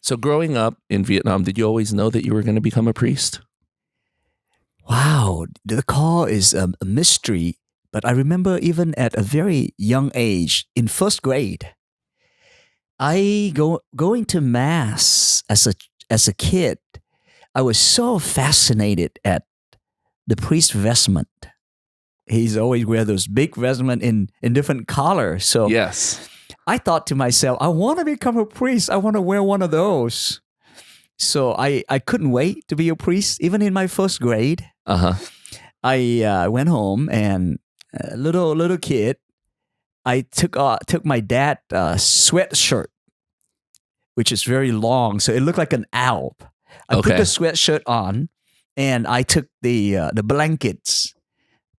So growing up in Vietnam, did you always know that you were going to become a priest? Wow, the call is a mystery. But I remember even at a very young age, in first grade, going to mass as a kid. I was so fascinated at the priest vestment. He's always wear those big vestment in different colors. So Yes. I thought to myself, I want to become a priest. I want to wear one of those. So I couldn't wait to be a priest, even in my first grade. Uh-huh. I went home and little kid, I took my dad sweatshirt, which is very long, so it looked like an Alp. I put Okay. the sweatshirt on, and I took the blankets,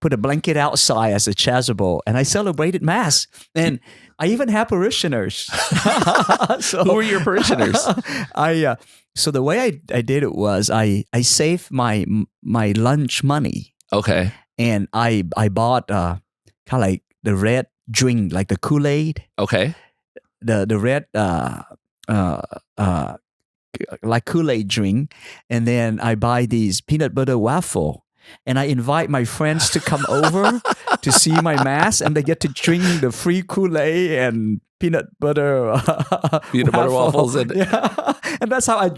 put a blanket outside as a chasuble, and I celebrated mass. And I even had parishioners. So, Who were your parishioners? So the way I did it was I saved my lunch money, Okay. and I bought kind of like the red drink, like the Kool-Aid, Okay. the red like Kool-Aid drink, and then I buy these peanut butter waffle, and I invite my friends to come over to see my mass, and they get to drink the free Kool-Aid and peanut butter waffles and and that's how I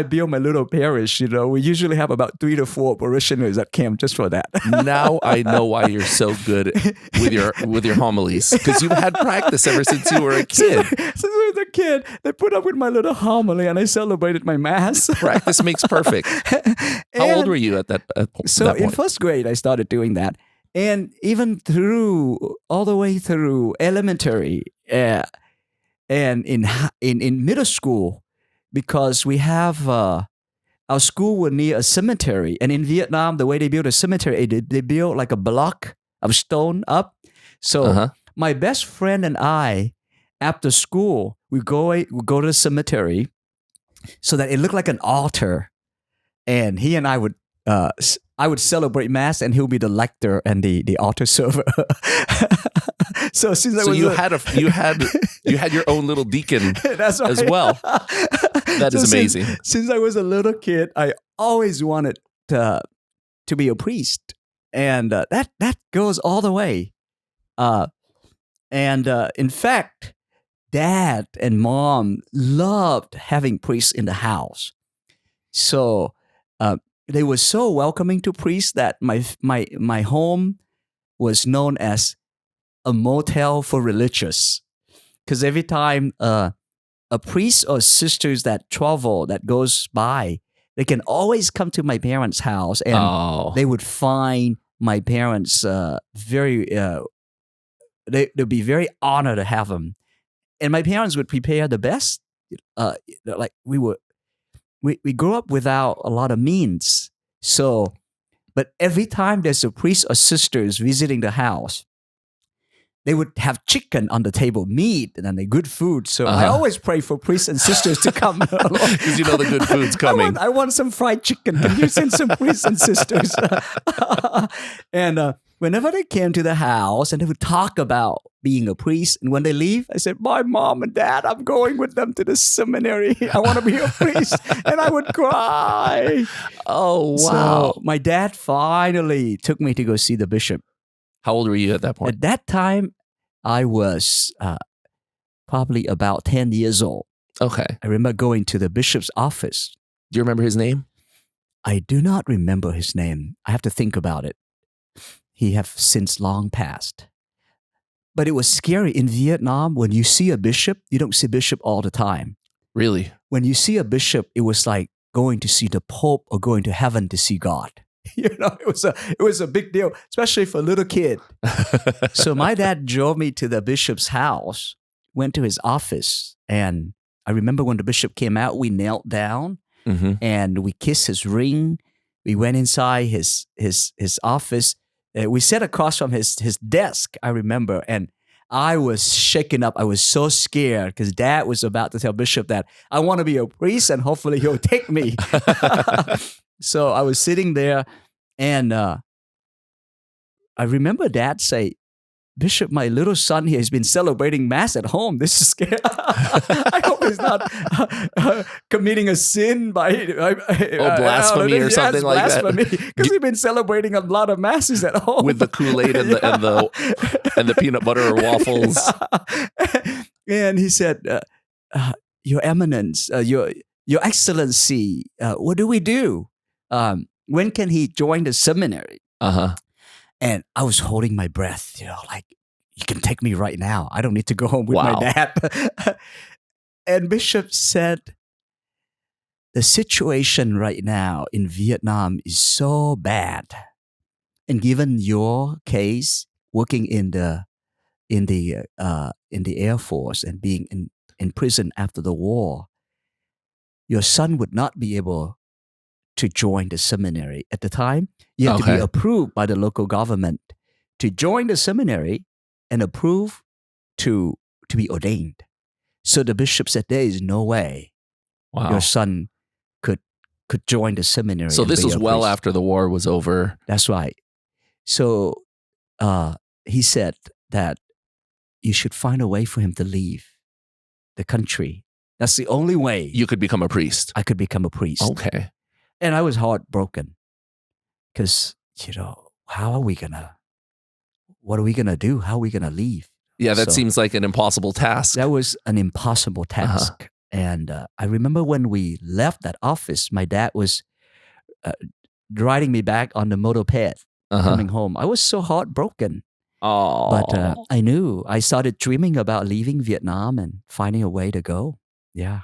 build my little parish. We usually have about 3 to 4 parishioners at camp just for that. Now I know why you're so good with your homilies, because you've had practice ever since you were a kid. Since I was a kid, they put up with my little homily, and I celebrated my mass. Practice makes perfect. How old were you at that So that in point? first grade, I started doing that, and even all the way through elementary, and in middle school, because we have our school was near a cemetery, and in Vietnam, the way they build a cemetery, they build like a block of stone up. So my best friend and I, after school, we go to the cemetery, so that it looked like an altar, and he and I would. I would celebrate mass, and he'll be the lector and the altar server. So since I was you had your own little deacon that's right. as well. That is amazing. Since I was a little kid, I always wanted to be a priest, and that goes all the way. In fact, Dad and Mom loved having priests in the house. So they were so welcoming to priests that my home was known as a motel for religious. Because every time a priest or sisters that travel, that goes by, they can always come to my parents' house, and they would find my parents they'd be very honored to have them. And my parents would prepare the best. Like we grew up without a lot of means. So, but every time there's a priest or sisters visiting the house, they would have chicken on the table, meat, and then good food. So I always pray for priests and sisters to come. Because you know the good food's coming. I want some fried chicken. Can you send some priests and sisters? And whenever they came to the house, and they would talk about being a priest, and when they leave, I said, "My mom and dad, I'm going with them to the seminary. I want to be a priest." And I would cry. Oh, wow. So my dad finally took me to go see the bishop. How old were you at that point? At that time, I was probably about 10 years old. Okay. I remember going to the bishop's office. Do you remember his name? I do not remember his name. I have to think about it. He have since long passed. But it was scary. In Vietnam, when you see a bishop, you don't see a bishop all the time. Really? When you see a bishop, it was like going to see the Pope or going to heaven to see God. It was a big deal, especially for a little kid. So my dad drove me to the bishop's house, went to his office, and I remember when the bishop came out, we knelt down and we kissed his ring. We went inside his office. We sat across from his desk, I remember, and I was shaken up. I was so scared because Dad was about to tell Bishop that I want to be a priest and hopefully he'll take me. So I was sitting there, and I remember Dad say, Bishop, my little son here has been celebrating Mass at home. This is scary. I hope he's not committing a sin by blasphemy or something like that. Because we've been celebrating a lot of Masses at home with the Kool-Aid and the peanut butter or waffles. And he said, Your Eminence, Your Excellency, what do we do? When can he join the seminary? And I was holding my breath, like, you can take me right now. I don't need to go home with my dad. And Bishop said, the situation right now in Vietnam is so bad. And given your case, working in the Air Force and being in prison after the war, your son would not be able to join the seminary. At the time, you had to be approved by the local government to join the seminary and approved to be ordained. So the bishop said, there is no way your son could join the seminary. So this was well after the war was over. That's right. So he said that you should find a way for him to leave the country. That's the only way. You could become a priest. I could become a priest. Okay. And I was heartbroken because, what are we going to do? How are we going to leave? Yeah, that seems like an impossible task. That was an impossible task. And I remember when we left that office, my dad was riding me back on the moped coming home. I was so heartbroken. Oh. But I started dreaming about leaving Vietnam and finding a way to go. Yeah.